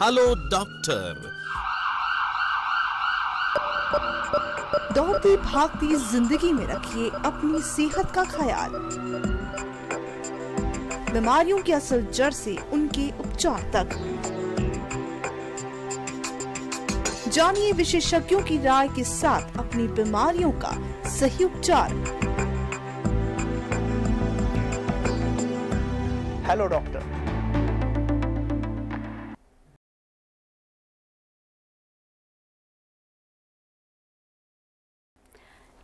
Hello doctor. दौड़ती भागती जिंदगी में रखिए अपनी सेहत का ख्याल। बीमारियों की असल जड़ से उनके उपचार तक जानिए विशेषज्ञों की राय के साथ अपनी बीमारियों का सही उपचार। Hello doctor.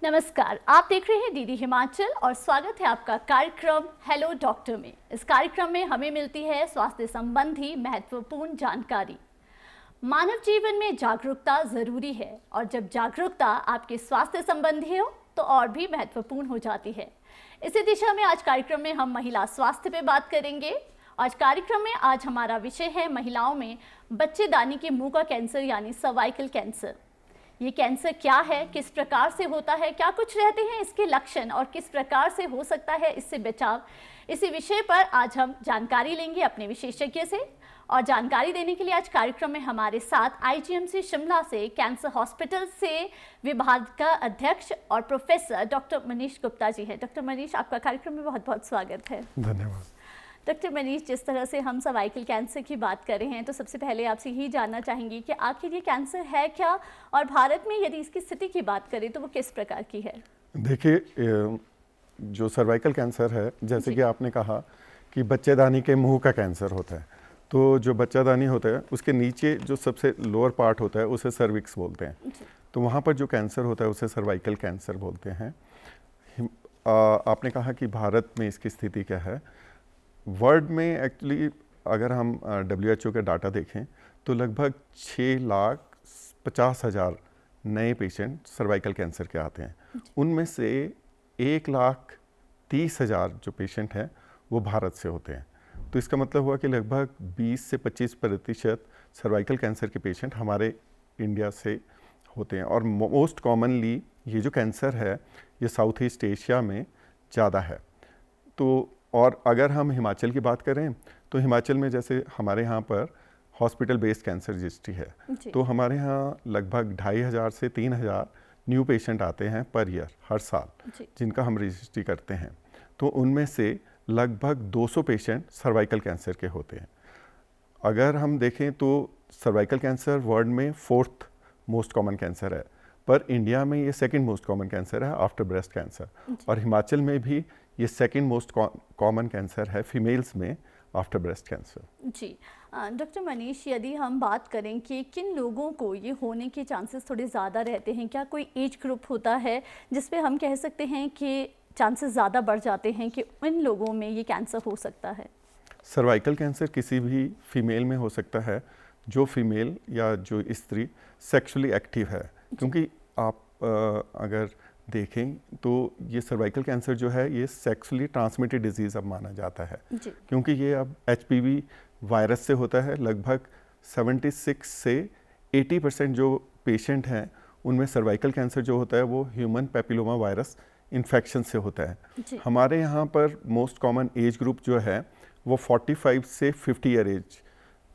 नमस्कार, आप देख रहे हैं डीडी हिमाचल और स्वागत है आपका कार्यक्रम हेलो डॉक्टर में। इस कार्यक्रम में हमें मिलती है स्वास्थ्य संबंधी महत्वपूर्ण जानकारी। मानव जीवन में जागरूकता जरूरी है और जब जागरूकता आपके स्वास्थ्य संबंधी हो तो और भी महत्वपूर्ण हो जाती है। इसी दिशा में आज कार्यक्रम में हम महिला स्वास्थ्य पे बात करेंगे। आज कार्यक्रम में आज हमारा विषय है महिलाओं में बच्चेदानी के मुंह का कैंसर यानी सर्वाइकल कैंसर। ये कैंसर क्या है, किस प्रकार से होता है, क्या कुछ रहते हैं इसके लक्षण और किस प्रकार से हो सकता है इससे बचाव, इसी विषय पर आज हम जानकारी लेंगे अपने विशेषज्ञ से। और जानकारी देने के लिए आज कार्यक्रम में हमारे साथ आईजीएमसी शिमला से कैंसर हॉस्पिटल से विभाग का अध्यक्ष और प्रोफेसर डॉक्टर मनीष गुप्ता जी हैं। डॉक्टर मनीष, आपका कार्यक्रम में बहुत बहुत स्वागत है। धन्यवाद। डॉक्टर मनीष, जिस तरह से हम सर्वाइकल कैंसर की बात कर रहे हैं तो सबसे पहले आपसे यही जानना चाहेंगे कि आखिर ये कैंसर है क्या, और भारत में यदि इसकी स्थिति की बात करें तो वो किस प्रकार की है? देखिए, जो सर्वाइकल कैंसर है, जैसे कि आपने कहा कि बच्चेदानी के मुंह का कैंसर होता है, तो जो बच्चेदानी होता है उसके नीचे जो सबसे लोअर पार्ट होता है उसे सर्विक्स बोलते हैं। तो वहाँ पर जो कैंसर होता है उसे सर्वाइकल कैंसर बोलते हैं। आपने कहा कि भारत में इसकी स्थिति क्या है। वर्ल्ड में एक्चुअली अगर हम WHO के डाटा देखें तो लगभग 6,50,000 नए पेशेंट सर्वाइकल कैंसर के आते हैं। उनमें से 1,30,000 जो पेशेंट हैं वो भारत से होते हैं। तो इसका मतलब हुआ कि लगभग 20 से 25% सर्वाइकल कैंसर के पेशेंट हमारे इंडिया से होते हैं। और मोस्ट कॉमनली ये जो कैंसर है ये साउथ ईस्ट एशिया में ज़्यादा है। तो और अगर हम हिमाचल की बात करें तो हिमाचल में जैसे हमारे यहाँ पर हॉस्पिटल बेस्ड कैंसर रजिस्ट्री है, तो हमारे यहाँ लगभग 2,500 से 3,000 न्यू पेशेंट आते हैं पर ईयर, हर साल, जिनका हम रजिस्ट्री करते हैं। तो उनमें से लगभग 200 पेशेंट सर्वाइकल कैंसर के होते हैं। अगर हम देखें तो सर्वाइकल कैंसर वर्ल्ड में 4th मोस्ट कॉमन कैंसर है, पर इंडिया में ये 2nd मोस्ट कॉमन कैंसर है आफ्टर ब्रेस्ट कैंसर। और हिमाचल में भी ये 2nd मोस्ट कॉमन कैंसर है फीमेल्स में आफ्टर ब्रेस्ट कैंसर। जी डॉक्टर मनीष, यदि हम बात करें कि किन लोगों को ये होने के चांसेस थोड़े ज़्यादा रहते हैं, क्या कोई एज ग्रुप होता है जिस पे हम कह सकते हैं कि चांसेस ज़्यादा बढ़ जाते हैं कि इन लोगों में ये कैंसर हो सकता है? सर्वाइकल कैंसर किसी भी फीमेल में हो सकता है जो फीमेल या जो स्त्री सेक्सुअली एक्टिव है, क्योंकि आप अगर देखें तो ये सर्वाइकल कैंसर जो है ये सेक्सुअली ट्रांसमिटेड डिजीज़ अब माना जाता है, क्योंकि ये अब HPV वायरस से होता है। लगभग 76 से 80% जो पेशेंट हैं उनमें सर्वाइकल कैंसर जो होता है वो ह्यूमन पैपिलोमा वायरस इन्फेक्शन से होता है। हमारे यहाँ पर मोस्ट कॉमन एज ग्रुप जो है वो 45 से 50 ईयर एज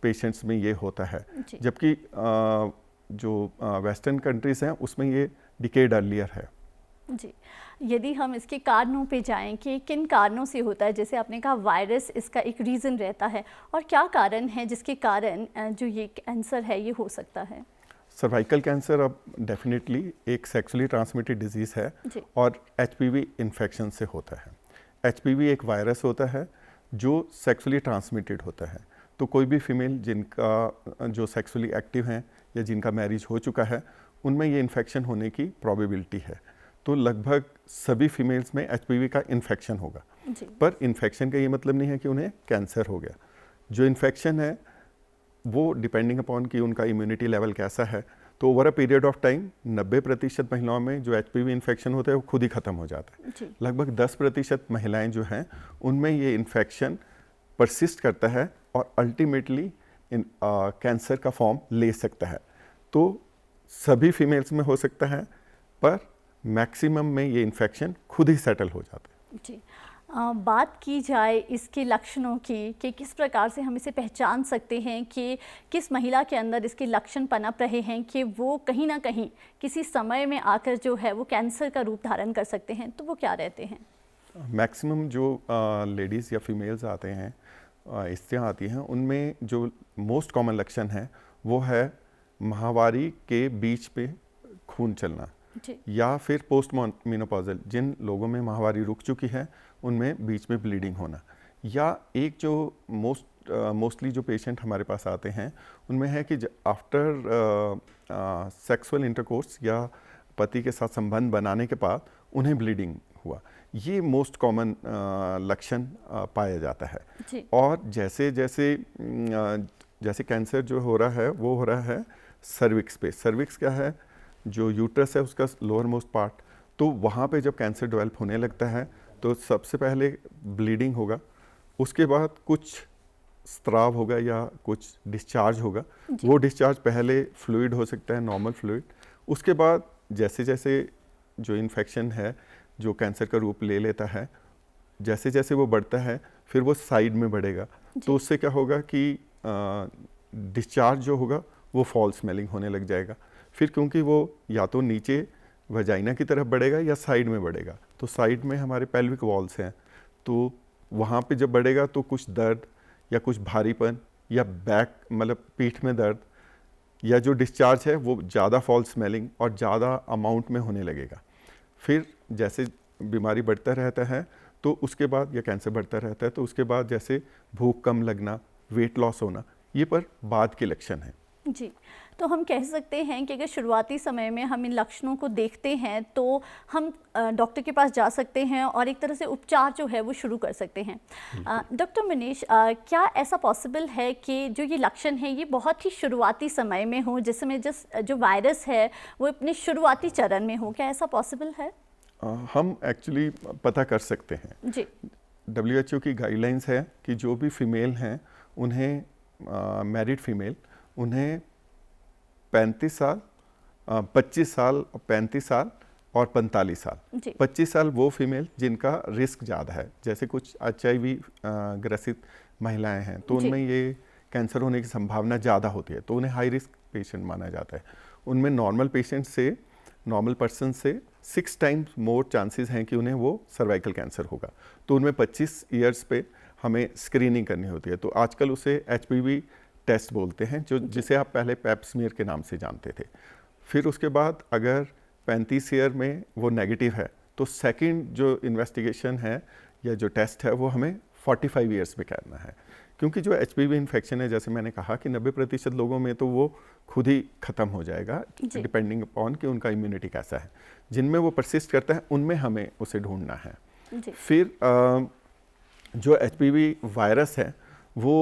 पेशेंट्स में ये होता है, जबकि जो वेस्टर्न कंट्रीज़ हैं उसमें ये डिकेड अर्लियर है। जी, यदि हम इसके कारणों पे जाएं कि किन कारणों से होता है, जैसे आपने कहा वायरस इसका एक रीज़न रहता है, और क्या कारण है जिसके कारण जो ये कैंसर है ये हो सकता है? सर्वाइकल कैंसर अब डेफिनेटली एक सेक्सुअली ट्रांसमिटेड डिजीज़ है और HPV इन्फेक्शन से होता है। HPV एक वायरस होता है जो सेक्सुअली ट्रांसमिटेड होता है। तो कोई भी फीमेल जिनका जो सेक्सुअली एक्टिव हैं या जिनका मैरिज हो चुका है उनमें ये इन्फेक्शन होने की प्रोबेबिलिटी है। तो लगभग सभी फीमेल्स में HPV का इन्फेक्शन होगा, पर इन्फेक्शन का ये मतलब नहीं है कि उन्हें कैंसर हो गया। जो इन्फेक्शन है वो डिपेंडिंग अपॉन कि उनका इम्यूनिटी लेवल कैसा है, तो over a period of time 90% महिलाओं में जो HPV इन्फेक्शन होता है वो खुद ही ख़त्म हो जाता है। लगभग 10% महिलाएं जो हैं उनमें ये इन्फेक्शन परसिस्ट करता है और अल्टीमेटली कैंसर का फॉर्म ले सकता है। तो सभी फीमेल्स में हो सकता है, पर मैक्सिमम में ये इन्फेक्शन खुद ही सेटल हो जाता है। जी बात की जाए इसके लक्षणों की कि किस प्रकार से हम इसे पहचान सकते हैं कि किस महिला के अंदर इसके लक्षण पनप रहे हैं कि वो कहीं ना कहीं किसी समय में आकर जो है वो कैंसर का रूप धारण कर सकते हैं, तो वो क्या रहते हैं? मैक्सिमम जो लेडीज़ या फीमेल्स आते हैं, स्त्रियाँ आती हैं, उनमें जो मोस्ट कॉमन लक्षण है वो है माहवारी के बीच पे खून चलना, या फिर पोस्ट मेनोपॉजल, जिन लोगों में माहवारी रुक चुकी है उनमें बीच में ब्लीडिंग होना, या एक जो मोस्टली जो पेशेंट हमारे पास आते हैं उनमें है कि आफ्टर सेक्सुअल इंटरकोर्स या पति के साथ संबंध बनाने के बाद उन्हें ब्लीडिंग हुआ। ये मोस्ट कॉमन लक्षण पाया जाता है। और जैसे जैसे जैसे कैंसर जो हो रहा है वो हो रहा है सर्विक्स पे। सर्विक्स क्या है? जो यूट्रस है उसका लोअर मोस्ट पार्ट, तो वहाँ पे जब कैंसर डेवलप होने लगता है तो सबसे पहले ब्लीडिंग होगा, उसके बाद कुछ स्त्राव होगा या कुछ डिस्चार्ज होगा। वो डिस्चार्ज पहले फ्लूइड हो सकता है, नॉर्मल फ्लूइड, उसके बाद जैसे जैसे जो इन्फेक्शन है जो कैंसर का रूप ले लेता है, जैसे जैसे वो बढ़ता है फिर वो साइड में बढ़ेगा, तो उससे क्या होगा कि डिस्चार्ज जो होगा वो फॉल स्मेलिंग होने लग जाएगा। फिर क्योंकि वो या तो नीचे वजाइना की तरफ बढ़ेगा या साइड में बढ़ेगा, तो साइड में हमारे पेल्विक वॉल्स हैं, तो वहाँ पे जब बढ़ेगा तो कुछ दर्द या कुछ भारीपन या बैक मतलब पीठ में दर्द, या जो डिस्चार्ज है वो ज़्यादा फॉल स्मेलिंग और ज़्यादा अमाउंट में होने लगेगा। फिर जैसे बीमारी बढ़ता रहता है तो उसके बाद, या कैंसर बढ़ता रहता है तो उसके बाद जैसे भूख कम लगना, वेट लॉस होना, ये पर बाद के लक्षण हैं। जी, तो हम कह सकते हैं कि अगर शुरुआती समय में हम इन लक्षणों को देखते हैं तो हम डॉक्टर के पास जा सकते हैं और एक तरह से उपचार जो है वो शुरू कर सकते हैं। डॉक्टर मनीष, क्या ऐसा पॉसिबल है कि जो ये लक्षण है ये बहुत ही शुरुआती समय में हो, जिसमें जो वायरस है वो अपने शुरुआती चरण में हो? क्या ऐसा पॉसिबल है? हम एक्चुअली पता कर सकते हैं जी। WHO की गाइडलाइंस है कि जो भी फीमेल हैं उन्हें, मैरिड फीमेल, उन्हें 35 साल, 25 साल, 35 साल और 45 साल। 25 साल वो फीमेल जिनका रिस्क ज़्यादा है, जैसे कुछ HIV ग्रसित महिलाएं हैं तो उनमें ये कैंसर होने की संभावना ज़्यादा होती है, तो उन्हें हाई रिस्क पेशेंट माना जाता है। उनमें नॉर्मल पेशेंट से, नॉर्मल पर्सन से 6 टाइम्स मोर चांसेस हैं कि उन्हें वो सर्वाइकल कैंसर होगा। तो उनमें 25 ईयर्स पे हमें स्क्रीनिंग करनी होती है। तो आजकल उसे HPV टेस्ट बोलते हैं, जो जिसे आप पहले पैप स्मीयर के नाम से जानते थे। फिर उसके बाद अगर 35 ईयर में वो नेगेटिव है तो सेकंड जो इन्वेस्टिगेशन है या जो टेस्ट है वो हमें 45 ईयर्स में करना है, क्योंकि जो HPV इन्फेक्शन है, जैसे मैंने कहा कि 90% लोगों में तो वो खुद ही ख़त्म हो जाएगा, डिपेंडिंग अपॉन कि उनका इम्यूनिटी कैसा है। जिनमें वो परसिस्ट करता है उनमें हमें उसे ढूंढना है। फिर जो HPV वायरस है वो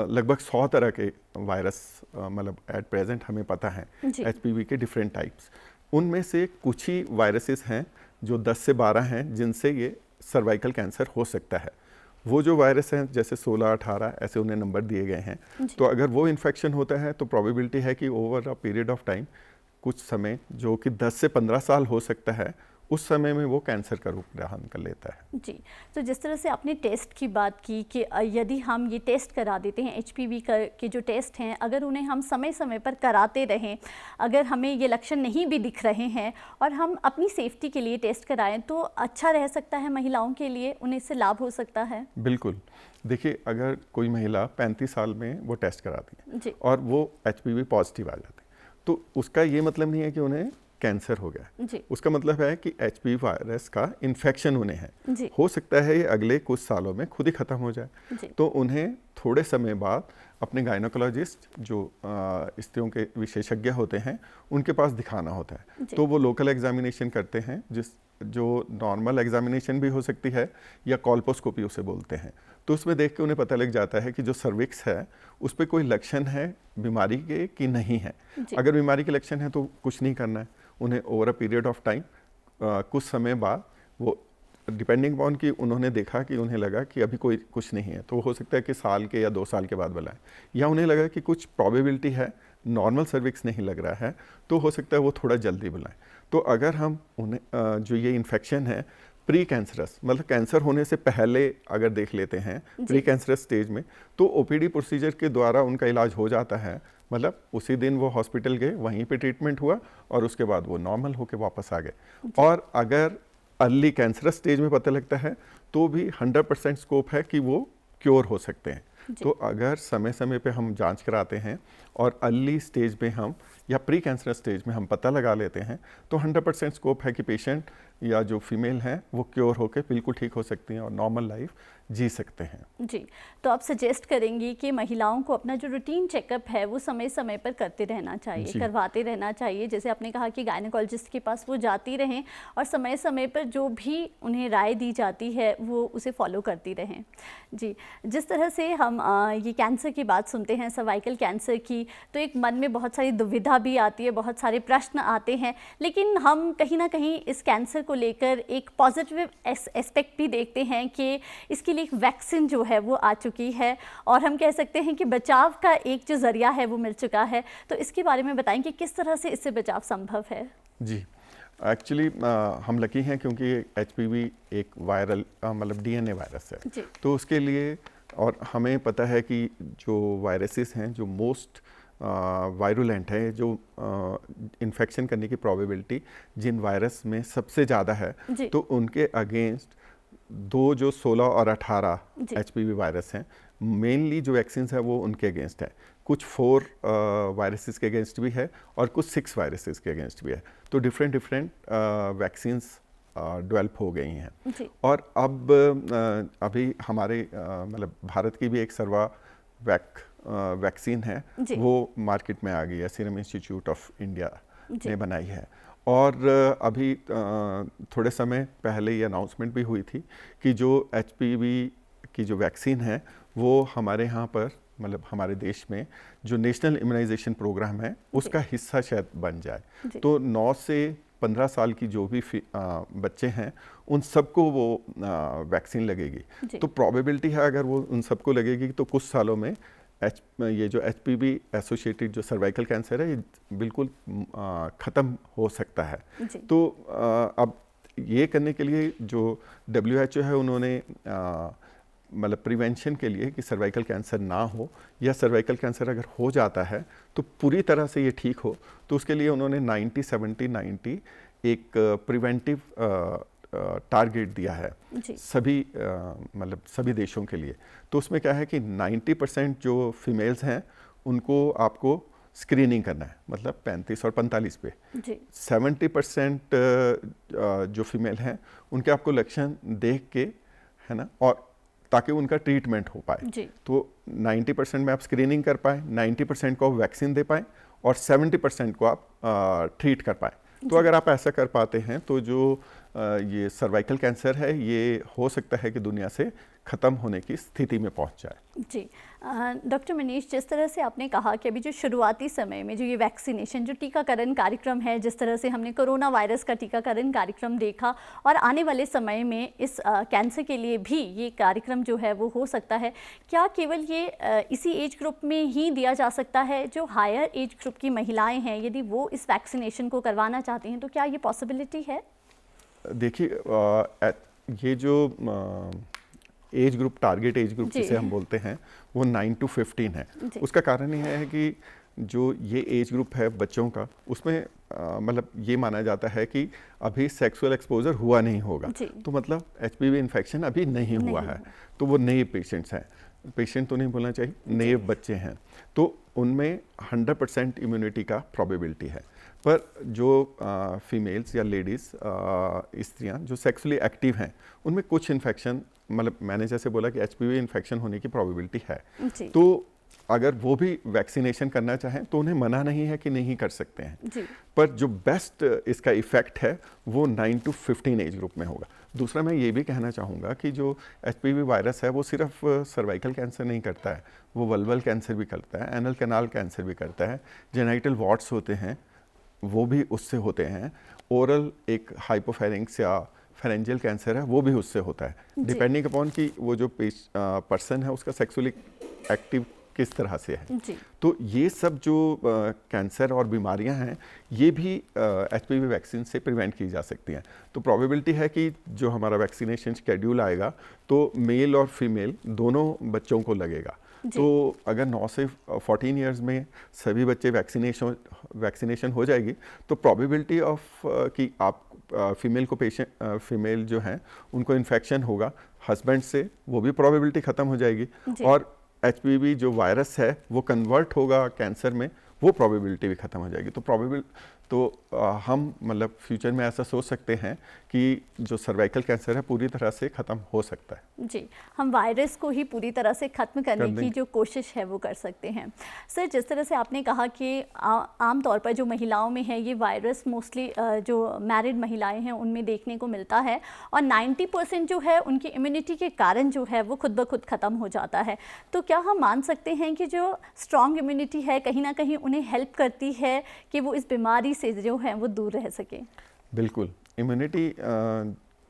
लगभग 100 तरह के वायरस मतलब एट प्रेजेंट हमें पता है HPV के डिफरेंट टाइप्स। उनमें से कुछ ही वायरसेस हैं जो 10 से 12 हैं जिनसे ये सर्वाइकल कैंसर हो सकता है। वो जो वायरस हैं जैसे 16, 18 ऐसे उन्हें नंबर दिए गए हैं। तो अगर वो इन्फेक्शन होता है तो प्रोबेबिलिटी है कि over a period of time, कुछ समय जो कि 10 से 15 साल हो सकता है, उस समय में वो कैंसर का रूप धारण कर लेता है। जी, तो जिस तरह से आपने टेस्ट की बात की कि यदि हम ये टेस्ट करा देते हैं HPV के जो टेस्ट हैं, अगर उन्हें हम समय समय पर कराते रहें, अगर हमें ये लक्षण नहीं भी दिख रहे हैं और हम अपनी सेफ्टी के लिए टेस्ट कराएं तो अच्छा रह सकता है महिलाओं के लिए, उन्हें इससे लाभ हो सकता है? बिल्कुल। देखिए, अगर कोई महिला 35 साल में वो टेस्ट कराती है और वो HPV पॉजिटिव आ जाते हैं, तो उसका ये मतलब नहीं है कि उन्हें कैंसर हो गया। उसका मतलब है कि HPV वायरस का इन्फेक्शन उन्हें है। हो सकता है ये अगले कुछ सालों में खुद ही खत्म हो जाए, तो उन्हें थोड़े समय बाद अपने गायनोकोलॉजिस्ट जो स्त्रियों के विशेषज्ञ होते हैं उनके पास दिखाना होता है। तो वो लोकल एग्जामिनेशन करते हैं, जो नॉर्मल एग्जामिनेशन भी हो सकती है या कॉल्पोस्कोपी उसे बोलते हैं। तो उसमें देख के उन्हें पता लग जाता है कि जो सर्विक्स है उस पर कोई लक्षण है बीमारी के कि नहीं है। अगर बीमारी के लक्षण है तो कुछ नहीं करना है, उन्हें over a period of time कुछ समय बाद वो डिपेंडिंग ऑन कि उन्होंने देखा कि उन्हें लगा कि अभी कोई कुछ नहीं है, तो हो सकता है कि साल के या 2 साल के बाद बुलाएं, या उन्हें लगा कि कुछ प्रोबेबिलिटी है, नॉर्मल सर्विक्स नहीं लग रहा है, तो हो सकता है वो थोड़ा जल्दी बुलाएं। तो अगर हम उन्हें जो ये इन्फेक्शन है प्री कैंसरस, मतलब कैंसर होने से पहले अगर देख लेते हैं प्री कैंसरस स्टेज में, तो ओपीडी प्रोसीजर के द्वारा उनका इलाज हो जाता है। मतलब उसी दिन वो हॉस्पिटल गए, वहीं पे ट्रीटमेंट हुआ और उसके बाद वो नॉर्मल होके वापस आ गए। और अगर अर्ली कैंसरस स्टेज में पता लगता है तो भी 100% स्कोप है कि वो क्योर हो सकते हैं। तो अगर समय समय पे हम जांच कराते हैं और अर्ली स्टेज में हम या प्री कैंसरस स्टेज में हम पता लगा लेते हैं तो 100% स्कोप है कि पेशेंट या जो फीमेल हैं वो क्योर होकर बिल्कुल ठीक हो सकती हैं और नॉर्मल लाइफ जी सकते हैं। जी, तो आप सजेस्ट करेंगी कि महिलाओं को अपना जो रूटीन चेकअप है वो समय समय पर करते रहना चाहिए, करवाते रहना चाहिए। जैसे आपने कहा कि गायनेकोलॉजिस्ट के पास वो जाती रहें और समय समय पर जो भी उन्हें राय दी जाती है वो उसे फॉलो करती रहें। जी, जिस तरह से हम ये कैंसर की बात सुनते हैं, सर्वाइकल कैंसर की, तो एक मन में बहुत सारी दुविधा भी आती है, बहुत सारे प्रश्न आते हैं, लेकिन हम कहीं ना कहीं इस कैंसर को लेकर एक पॉजिटिव एस्पेक्ट भी देखते हैं कि इसके लिए एक वैक्सीन जो है वो आ चुकी है और हम कह सकते हैं कि बचाव का एक जो जरिया है वो मिल चुका है। तो इसके बारे में बताएं कि किस तरह से इससे बचाव संभव है। जी, एक्चुअली हम लकी हैं क्योंकि एचपीवी एक वायरल मतलब डीएनए वायरस है, तो उसके लिए और हमें पता है कि जो वायरसेस हैं जो मोस्ट वायरुलेंट है, जो इन्फेक्शन करने की प्रोबेबिलिटी जिन वायरस में सबसे ज़्यादा है, तो उनके अगेंस्ट दो जो 16 और 18 एचपीवी वायरस हैं, मेनली जो वैक्सीन है वो उनके अगेंस्ट है। कुछ 4 वायरसेस के अगेंस्ट भी है और कुछ 6 वायरसेस के अगेंस्ट भी है। तो डिफरेंट वैक्सीन्स डेवलप हो गई हैं। और अब अभी हमारे मतलब भारत की भी एक वैक्सीन है, वो मार्केट में आ गई है, सीरम इंस्टीट्यूट ऑफ इंडिया ने बनाई है। और अभी थोड़े समय पहले ये अनाउंसमेंट भी हुई थी कि जो एचपीवी की जो वैक्सीन है वो हमारे यहाँ पर मतलब हमारे देश में जो नेशनल इम्यूनाइजेशन प्रोग्राम है उसका हिस्सा शायद बन जाए। तो 9 से 15 साल की जो भी बच्चे हैं उन सबको वो वैक्सीन लगेगी। तो प्रोबेबिलिटी है अगर वो उन सबको लगेगी तो कुछ सालों में ये जो एचपीवी एसोसिएटेड जो सर्वाइकल कैंसर है ये बिल्कुल ख़त्म हो सकता है। तो अब ये करने के लिए जो WHO है उन्होंने मतलब प्रिवेंशन के लिए कि सर्वाइकल कैंसर ना हो या सर्वाइकल कैंसर अगर हो जाता है तो पूरी तरह से ये ठीक हो, तो उसके लिए उन्होंने 90-70-90 एक प्रिवेंटिव टारगेट दिया है सभी मतलब सभी देशों के लिए। तो उसमें क्या है कि 90% जो फीमेल्स हैं उनको आपको स्क्रीनिंग करना है, मतलब 35 और 45 पे। 70% जो फीमेल हैं उनके आपको लक्षण देख के, है ना, और ताकि उनका ट्रीटमेंट हो पाए। तो 90% में आप स्क्रीनिंग कर पाए, 90% को आप वैक्सीन दे पाए और 70% को आप ट्रीट कर पाए। तो अगर आप ऐसा कर पाते हैं तो जो ये सर्वाइकल कैंसर है ये हो सकता है कि दुनिया से ख़त्म होने की स्थिति में पहुंच जाए। जी, डॉक्टर मनीष, जिस तरह से आपने कहा कि अभी जो शुरुआती समय में जो ये वैक्सीनेशन जो टीकाकरण कार्यक्रम है, जिस तरह से हमने कोरोना वायरस का टीकाकरण कार्यक्रम देखा और आने वाले समय में इस कैंसर के लिए भी ये कार्यक्रम जो है वो हो सकता है, क्या केवल ये इसी एज ग्रुप में ही दिया जा सकता है? जो हायर एज ग्रुप की महिलाएँ हैं यदि वो इस वैक्सीनेशन को करवाना चाहती हैं तो क्या ये पॉसिबिलिटी है? देखिए, ये जो age group, target age group जिसे हम बोलते हैं, वो 9 to 15 है। उसका कारण ये है कि जो ये एज ग्रुप है बच्चों का, उसमें मतलब ये माना जाता है कि अभी सेक्सुअल एक्सपोजर हुआ नहीं होगा, तो मतलब एचपीवी इन्फेक्शन अभी नहीं हुआ है। तो वो नए पेशेंट्स हैं, पेशेंट तो नहीं बोलना चाहिए, नए बच्चे हैं, तो उनमें 100% इम्यूनिटी का प्रोबेबिलिटी है। पर जो फीमेल्स या लेडीज़ स्त्रियां जो सेक्सुअली एक्टिव हैं उनमें कुछ इन्फेक्शन, मतलब मैंने जैसे बोला कि एचपीवी इन्फेक्शन होने की प्रोबेबिलिटी है, तो अगर वो भी वैक्सीनेशन करना चाहें तो उन्हें मना नहीं है कि नहीं कर सकते हैं। पर जो बेस्ट इसका इफ़ेक्ट है वो 9 to 15 एज ग्रुप में होगा। दूसरा मैं ये भी कहना चाहूँगा कि जो एचपीवी वायरस है वो सिर्फ सर्वाइकल कैंसर नहीं करता है, वो वल्वल कैंसर भी करता है, एनल कैनाल कैंसर भी करता है, जेनाइटल वॉर्ट्स होते हैं वो भी उससे होते हैं, ओरल एक हाइपोफेरिंक्स या फेरेंजियल कैंसर है वो भी उससे होता है, डिपेंडिंग अपॉन कि वो जो पर्सन है उसका सेक्सुअली एक्टिव किस तरह से है। जी। तो ये सब जो कैंसर और बीमारियां हैं ये भी HPV वैक्सीन से प्रिवेंट की जा सकती हैं। तो प्रोबेबिलिटी है कि जो हमारा वैक्सीनेशन शेड्यूल आएगा तो मेल और फीमेल दोनों बच्चों को लगेगा। तो अगर 9 से 14 इयर्स में सभी बच्चे वैक्सीनेशन हो जाएगी तो प्रोबेबिलिटी ऑफ कि आप फीमेल जो हैं उनको इन्फेक्शन होगा हस्बैंड से, वो भी प्रोबेबिलिटी ख़त्म हो जाएगी। और HPV जो वायरस है वो कन्वर्ट होगा कैंसर में, वो प्रोबेबिलिटी भी ख़त्म हो जाएगी। तो हम मतलब फ्यूचर में ऐसा सोच सकते हैं कि जो सर्वाइकल कैंसर है पूरी तरह से ख़त्म हो सकता है। जी, हम वायरस को ही पूरी तरह से ख़त्म करने की जो कोशिश है वो कर सकते हैं। सर, जिस तरह से आपने कहा कि आम तौर पर जो महिलाओं में है ये वायरस मोस्टली जो मैरिड महिलाएं हैं उनमें देखने को मिलता है और 90% जो है उनकी इम्यूनिटी के कारण जो है वो खुद ब खुद ख़त्म हो जाता है। तो क्या हम मान सकते हैं कि जो स्ट्रॉन्ग इम्यूनिटी है कहीं ना कहीं उन्हें हेल्प करती है कि वो इस बीमारी से जो है वो दूर रह सके? बिल्कुल, इम्यूनिटी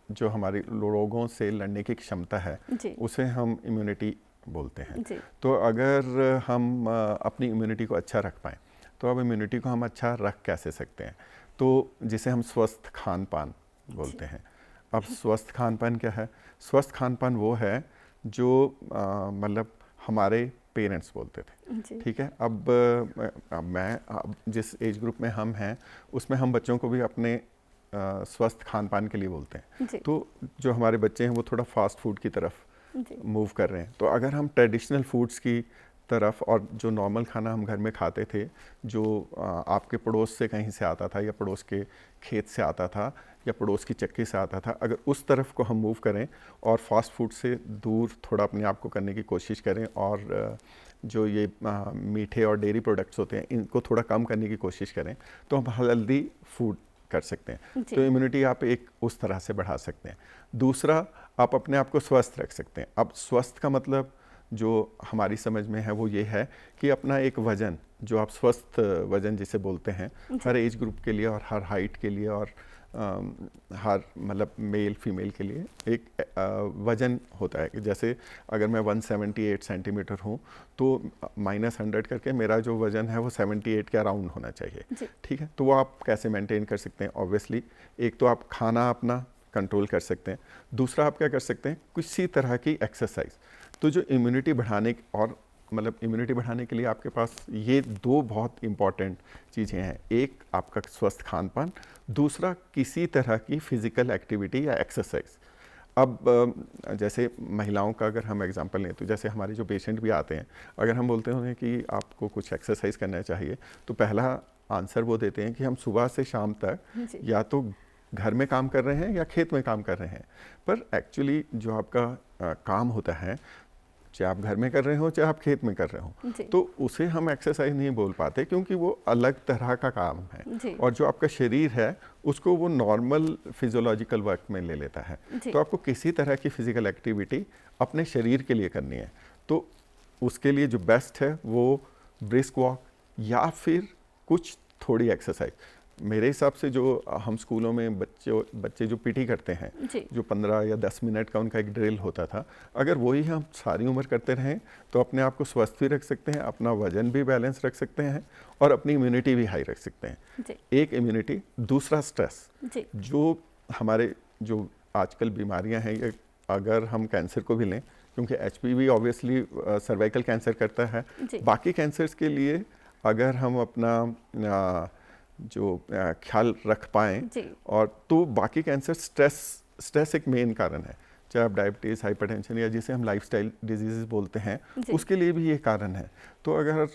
जो हमारी रोगों से लड़ने की क्षमता है उसे हम इम्यूनिटी बोलते हैं। तो अगर हम अपनी इम्यूनिटी को अच्छा रख पाएँ तो अब इम्यूनिटी को हम अच्छा रख कैसे सकते हैं, तो जिसे हम स्वस्थ खान पान बोलते हैं। अब स्वस्थ खान पान क्या है? स्वस्थ खान पान वो है जो मतलब हमारे पेरेंट्स बोलते थे, ठीक है। अब जिस एज ग्रुप में हम हैं उसमें हम बच्चों को भी अपने स्वस्थ खान पान के लिए बोलते हैं। तो जो हमारे बच्चे हैं वो थोड़ा फास्ट फूड की तरफ मूव कर रहे हैं। तो अगर हम ट्रेडिशनल फूड्स की तरफ और जो नॉर्मल खाना हम घर में खाते थे, जो आपके पड़ोस से कहीं से आता था या पड़ोस के खेत से आता था या पड़ोस की चक्की से आता था, अगर उस तरफ को हम मूव करें और फास्ट फूड से दूर थोड़ा अपने आप को करने की कोशिश करें और जो ये मीठे और डेयरी प्रोडक्ट्स होते हैं इनको थोड़ा कम करने की कोशिश करें तो हम हेल्दी फूड कर सकते हैं। तो इम्यूनिटी आप एक उस तरह से बढ़ा सकते हैं। दूसरा, आप अपने आप को स्वस्थ रख सकते हैं। अब स्वस्थ का मतलब जो हमारी समझ में है वो ये है कि अपना एक वज़न, जो आप स्वस्थ वज़न जिसे बोलते हैं, हर एज ग्रुप के लिए और हर हाइट के लिए और हर मतलब मेल फीमेल के लिए एक वज़न होता है कि जैसे अगर मैं 178 सेंटीमीटर हूँ तो -100 करके मेरा जो वज़न है वो 78 के अराउंड होना चाहिए, ठीक है। तो वो आप कैसे मेंटेन कर सकते हैं? ऑब्वियसली एक तो आप खाना अपना कंट्रोल कर सकते हैं, दूसरा आप क्या कर सकते हैं, किसी तरह की एक्सरसाइज। तो जो इम्यूनिटी बढ़ाने और मतलब इम्यूनिटी बढ़ाने के लिए आपके पास ये दो बहुत इम्पॉर्टेंट चीज़ें हैं। एक आपका स्वस्थ खान पान, दूसरा किसी तरह की फ़िज़िकल एक्टिविटी या एक्सरसाइज। अब जैसे महिलाओं का अगर हम एग्जांपल लें तो जैसे हमारे जो पेशेंट भी आते हैं, अगर हम बोलते हैं कि आपको कुछ एक्सरसाइज करना चाहिए तो पहला आंसर वो देते हैं कि हम सुबह से शाम तक या तो घर में काम कर रहे हैं या खेत में काम कर रहे हैं। पर एक्चुअली जो आपका काम होता है, चाहे आप घर में कर रहे हो चाहे आप खेत में कर रहे हो, तो उसे हम एक्सरसाइज नहीं बोल पाते क्योंकि वो अलग तरह का काम है और जो आपका शरीर है उसको वो नॉर्मल फिजियोलॉजिकल वर्क में ले लेता है। तो आपको किसी तरह की फिजिकल एक्टिविटी अपने शरीर के लिए करनी है। तो उसके लिए जो बेस्ट है वो ब्रिस्क वॉक या फिर कुछ थोड़ी एक्सरसाइज। मेरे हिसाब से जो हम स्कूलों में बच्चे जो पीटी करते हैं, जो 15 या 10 मिनट का उनका एक ड्रिल होता था, अगर वही हम सारी उम्र करते रहें तो अपने आप को स्वस्थ भी रख सकते हैं, अपना वजन भी बैलेंस रख सकते हैं और अपनी इम्यूनिटी भी हाई रख सकते हैं। एक इम्यूनिटी, दूसरा स्ट्रेस। जो हमारे जो आजकल बीमारियां हैं, अगर हम कैंसर को भी लें, क्योंकि HPV ऑब्वियसली सर्वाइकल कैंसर करता है, बाकी कैंसर्स के लिए अगर हम अपना जो ख्याल रख पाएँ और तो बाकी कैंसर स्ट्रेस एक मेन कारण है। चाहे आप डायबिटीज़, हाइपरटेंशन या जिसे हम लाइफस्टाइल डिजीज़ बोलते हैं उसके लिए भी ये कारण है। तो अगर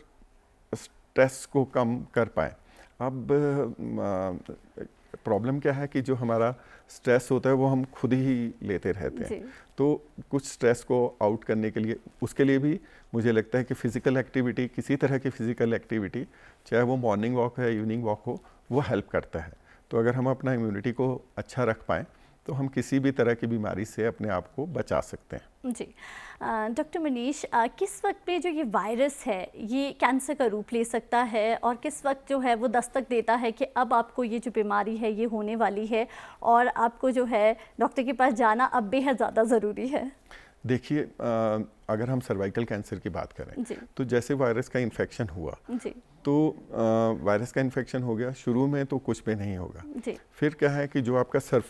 स्ट्रेस को कम कर पाए, अब प्रॉब्लम क्या है कि जो हमारा स्ट्रेस होता है वो हम खुद ही लेते रहते हैं। तो कुछ स्ट्रेस को आउट करने के लिए, उसके लिए भी मुझे लगता है कि फ़िज़िकल एक्टिविटी, किसी तरह की फ़िज़िकल एक्टिविटी, चाहे वो मॉर्निंग वॉक है, इवनिंग वॉक हो, वो हेल्प करता है। तो अगर हम अपना इम्यूनिटी को अच्छा रख पाएँ तो हम किसी भी तरह की बीमारी से अपने आप को बचा सकते हैं। जी, डॉक्टर मनीष, किस वक्त पे जो ये वायरस है ये कैंसर का रूप ले सकता है और किस वक्त जो है वो दस्तक देता है कि अब आपको ये जो बीमारी है ये होने वाली है और आपको जो है डॉक्टर के पास जाना अब बेहद ज़्यादा ज़रूरी है? देखिए, अगर हम सर्वाइकल कैंसर की बात करें जी तो जैसे वायरस का इन्फेक्शन हुआ, जी तो वायरस का इन्फेक्शन हो गया, शुरू में तो कुछ भी नहीं होगा। जी फिर क्या है कि जो आपका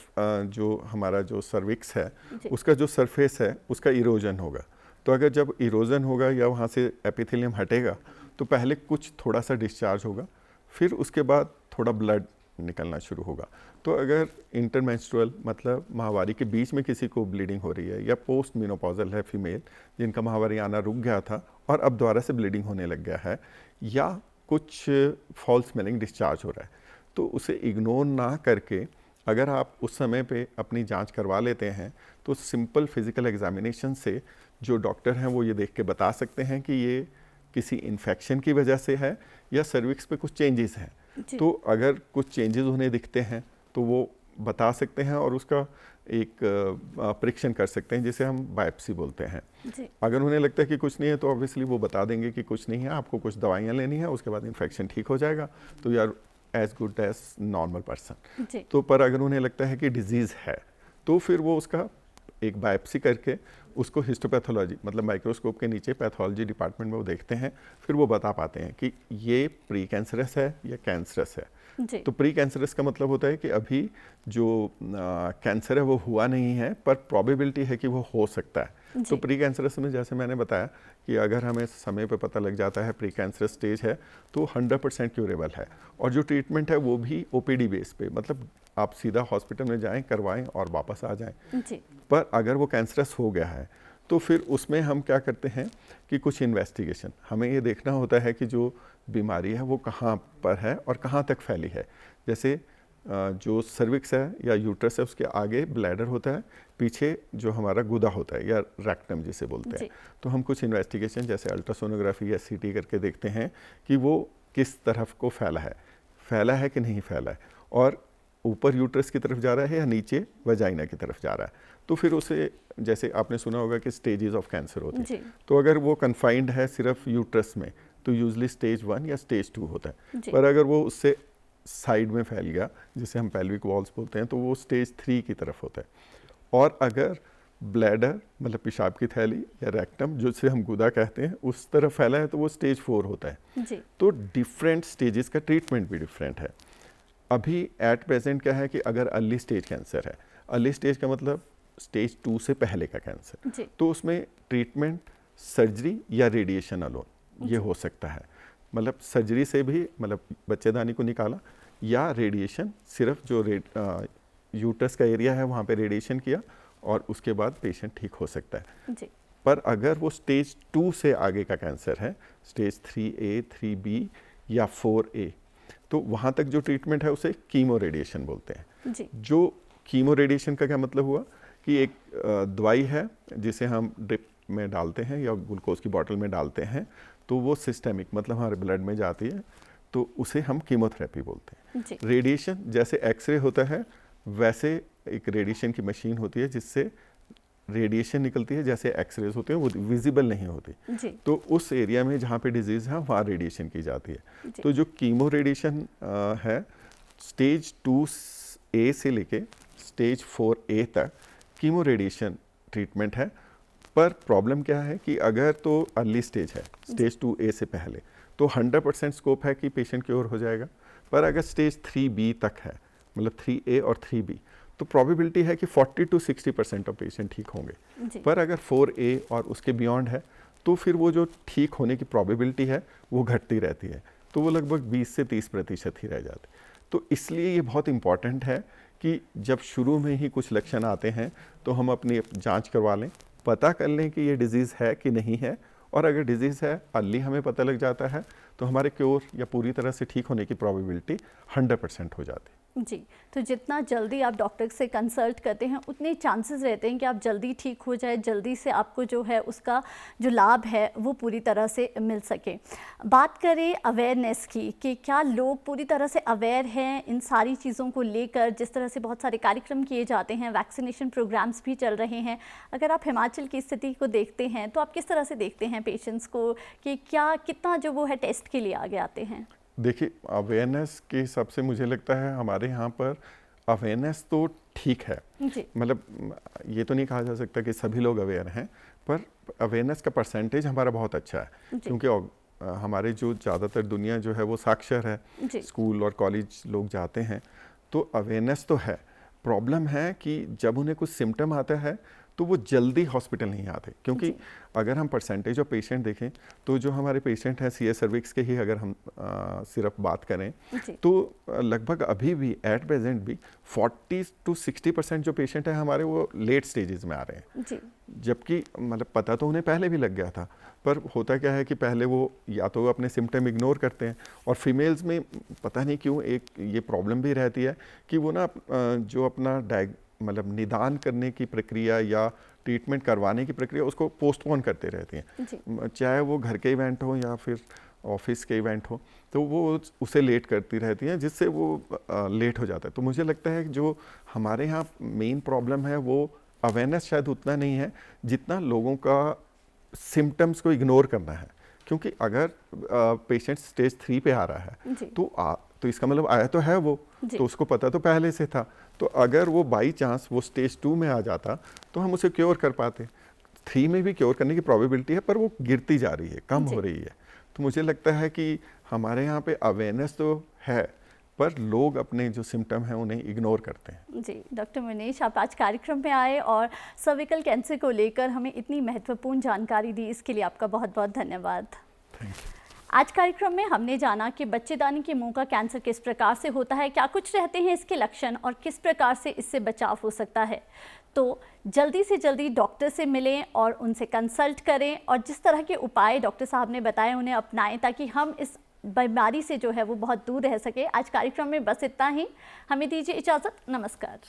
जो हमारा जो सर्विक्स है जी उसका जो सरफेस है उसका इरोजन होगा। तो अगर जब इरोजन होगा या वहाँ से एपिथेलियम हटेगा तो पहले कुछ थोड़ा सा डिस्चार्ज होगा, फिर उसके बाद थोड़ा ब्लड निकलना शुरू होगा। तो अगर इंटरमेंस्ट्रुअल मतलब माहवारी के बीच में किसी को ब्लीडिंग हो रही है, या पोस्ट मेनोपॉजल है फीमेल जिनका माहवारी आना रुक गया था और अब दोबारा से ब्लीडिंग होने लग गया है, या कुछ फॉल स्मेलिंग डिस्चार्ज हो रहा है, तो उसे इग्नोर ना करके अगर आप उस समय पे अपनी जांच करवा लेते हैं तो सिंपल फिजिकल एग्जामिनेशन से जो डॉक्टर हैं वो ये देख के बता सकते हैं कि ये किसी इन्फेक्शन की वजह से है या सर्विक्स पे कुछ चेंजेस हैं। जी। तो अगर कुछ चेंजेस उन्हें दिखते हैं तो वो बता सकते हैं और उसका एक परीक्षण कर सकते हैं जिसे हम बायोप्सी बोलते हैं। जी अगर उन्हें लगता है कि कुछ नहीं है तो ऑब्वियसली वो बता देंगे कि कुछ नहीं है, आपको कुछ दवाइयाँ लेनी है, उसके बाद इन्फेक्शन ठीक हो जाएगा, तो you are as good as normal person. जी तो पर अगर उन्हें लगता है कि डिजीज़ है तो फिर वो उसका एक बायोप्सी करके उसको हिस्टोपैथोलॉजी मतलब माइक्रोस्कोप के नीचे पैथोलॉजी डिपार्टमेंट में वो देखते हैं, फिर वो बता पाते हैं कि ये प्री कैंसरस है या कैंसरस है। जी तो प्री कैंसरस का मतलब होता है कि अभी जो कैंसर है वो हुआ नहीं है पर प्रोबेबिलिटी है कि वो हो सकता है। तो जी प्री कैंसरस में जैसे मैंने बताया कि अगर हमें समय पे पता लग जाता है प्री कैंसरस स्टेज है तो 100% क्यूरेबल है, और जो ट्रीटमेंट है वो भी ओपीडी बेस पे, मतलब आप सीधा हॉस्पिटल में जाएं, करवाएं और वापस आ जाएं। जी पर अगर वो कैंसरस हो गया है तो फिर उसमें हम क्या करते हैं कि कुछ इन्वेस्टिगेशन, हमें ये देखना होता है कि जो बीमारी है वो कहाँ पर है और कहाँ तक फैली है। जैसे जो सर्विक्स है या यूट्रस है उसके आगे ब्लैडर होता है, पीछे जो हमारा गुदा होता है या रेक्टम जिसे बोलते हैं। जी। तो हम कुछ इन्वेस्टिगेशन जैसे अल्ट्रासोनोग्राफी या सीटी करके देखते हैं कि वो किस तरफ को फैला है कि नहीं फैला है, और ऊपर यूट्रस की तरफ जा रहा है या नीचे वजाइना की तरफ जा रहा है। तो फिर उसे, जैसे आपने सुना होगा कि स्टेजेस ऑफ कैंसर होते जी। हैं, तो अगर वो कन्फाइंड है सिर्फ यूट्रस में तो यूजली स्टेज 1 या स्टेज 2 होता है। जी। पर अगर वो उससे साइड में फैल गया जिसे हम पेल्विक वॉल्स बोलते हैं तो वो स्टेज 3 की तरफ होता है। और अगर ब्लैडर मतलब पेशाब की थैली या रेक्टम जिसे हम गुदा कहते हैं उस तरफ फैला है तो वो स्टेज 4 होता है। जी। तो डिफरेंट स्टेजेस का ट्रीटमेंट भी डिफरेंट है। अभी एट प्रेजेंट क्या है कि अगर अर्ली स्टेज कैंसर है, अर्ली स्टेज का मतलब स्टेज 2 से पहले का कैंसर, जी। तो उसमें ट्रीटमेंट सर्जरी या रेडिएशन अलोन ये हो सकता है। मतलब सर्जरी से भी मतलब बच्चेदानी को निकाला, या रेडिएशन सिर्फ जो यूट्रस का एरिया है वहाँ पे रेडिएशन किया और उसके बाद पेशेंट ठीक हो सकता है। जी। पर अगर वो स्टेज 2 से आगे का कैंसर है, स्टेज 3A, 3B या 4A, तो वहाँ तक जो ट्रीटमेंट है उसे कीमो रेडिएशन बोलते हैं। जी। जो कीमो रेडिएशन का क्या मतलब हुआ कि एक दवाई है जिसे हम ड्रिप में डालते हैं या ग्लूकोज की बोतल में डालते हैं, तो वो सिस्टेमिक मतलब हमारे ब्लड में जाती है, तो उसे हम कीमोथेरेपी बोलते हैं। जी। रेडिएशन जैसे एक्सरे होता है वैसे एक रेडिएशन की मशीन होती है जिससे रेडिएशन निकलती है, जैसे एक्सरेज होते हैं वो विजिबल नहीं होती। जी। तो उस एरिया में जहाँ पे डिजीज़ है वहाँ रेडिएशन की जाती है। जी। तो जो कीमो रेडिएशन है स्टेज 2A से लेके स्टेज 4A तक कीमो रेडिएशन ट्रीटमेंट है। पर प्रॉब्लम क्या है कि अगर तो अर्ली स्टेज है स्टेज 2A से पहले तो 100% स्कोप है कि पेशेंट क्योर हो जाएगा। पर अगर स्टेज 3B तक है मतलब 3A और 3B तो प्रोबेबिलिटी है कि 40 to 60% ऑफ पेशेंट ठीक होंगे। जी। पर अगर 4A और उसके बियॉन्ड है तो फिर वो जो ठीक होने की प्रोबेबिलिटी है वो घटती रहती है, तो वो लगभग 20 से 30% ही रह जाते। तो इसलिए ये बहुत इम्पॉर्टेंट है कि जब शुरू में ही कुछ लक्षण आते हैं तो हम अपनी जांच करवा लें, पता कर लें कि ये डिजीज़ है कि नहीं है, और अगर डिजीज़ है अर्ली हमें पता लग जाता है तो हमारे क्योर या पूरी तरह से ठीक होने की प्रोबेबिलिटी 100% हो जाती है। जी। तो जितना जल्दी आप डॉक्टर से कंसल्ट करते हैं उतने चांसेस रहते हैं कि आप जल्दी ठीक हो जाए, जल्दी से आपको जो है उसका जो लाभ है वो पूरी तरह से मिल सके। बात करें अवेयरनेस की कि क्या लोग पूरी तरह से अवेयर हैं इन सारी चीज़ों को लेकर, जिस तरह से बहुत सारे कार्यक्रम किए जाते हैं, वैक्सीनेशन प्रोग्राम्स भी चल रहे हैं। अगर आप हिमाचल की स्थिति को देखते हैं तो आप किस तरह से देखते हैं पेशेंट्स को कि क्या कितना जो वो है टेस्ट के लिए आगे आते हैं? देखिए, अवेयरनेस के हिसाब से मुझे लगता है हमारे यहाँ पर अवेयरनेस तो ठीक है, जी मतलब ये तो नहीं कहा जा सकता कि सभी लोग अवेयर हैं, पर अवेयरनेस का परसेंटेज हमारा बहुत अच्छा है, जी। क्योंकि हमारे जो ज़्यादातर दुनिया जो है वो साक्षर है, जी स्कूल और कॉलेज लोग जाते हैं, तो अवेयरनेस तो है। प्रॉब्लम है कि जब उन्हें कुछ सिम्टम आता है तो वो जल्दी हॉस्पिटल नहीं आते, क्योंकि जी। अगर हम परसेंटेज ऑफ पेशेंट देखें तो जो हमारे पेशेंट हैं सीएस सर्विक्स के ही अगर हम सिर्फ बात करें जी तो लगभग अभी भी एट प्रेजेंट भी 40 to 60% जो पेशेंट हैं हमारे वो लेट स्टेजेस में आ रहे हैं, जी जबकि मतलब पता तो उन्हें पहले भी लग गया था, पर होता क्या है कि पहले वो या तो अपने सिम्टम इग्नोर करते हैं, और फीमेल्स में पता नहीं क्यों एक ये प्रॉब्लम भी रहती है कि वो ना जो अपना मतलब निदान करने की प्रक्रिया या ट्रीटमेंट करवाने की प्रक्रिया उसको पोस्टपोन करते रहती हैं, जी चाहे वो घर के इवेंट हो या फिर ऑफिस के इवेंट हो, तो वो उसे लेट करती रहती हैं, जिससे वो लेट हो जाता है। तो मुझे लगता है कि जो हमारे यहाँ मेन प्रॉब्लम है वो अवेयरनेस शायद उतना नहीं है जितना लोगों का सिम्टम्स को इग्नोर करना है, क्योंकि अगर पेशेंट स्टेज 3 पे आ रहा है जी तो इसका मतलब आया तो है वो, जी। तो उसको पता तो पहले से था, तो अगर वो बाई चांस वो स्टेज 2 में आ जाता तो हम उसे क्योर कर पाते। 3 में भी क्योर करने की प्रोबेबिलिटी है, पर वो गिरती जा रही है, कम जी। हो रही है। तो मुझे लगता है कि हमारे यहाँ पे अवेयरनेस तो है, पर लोग अपने जो सिम्टम हैं उन्हें इग्नोर करते हैं। जी डॉक्टर मनीष, आप आज कार्यक्रम में आए और सर्विकल कैंसर को लेकर हमें इतनी महत्वपूर्ण जानकारी दी, इसके लिए आपका बहुत बहुत धन्यवाद। Thank you. आज कार्यक्रम में हमने जाना कि बच्चेदानी के मुंह का कैंसर किस प्रकार से होता है, क्या कुछ रहते हैं इसके लक्षण और किस प्रकार से इससे बचाव हो सकता है। तो जल्दी से जल्दी डॉक्टर से मिलें और उनसे कंसल्ट करें, और जिस तरह के उपाय डॉक्टर साहब ने बताए उन्हें अपनाएं, ताकि हम इस बीमारी से जो है वो बहुत दूर रह सके। आज कार्यक्रम में बस इतना ही, हमें दीजिए इजाज़त, नमस्कार।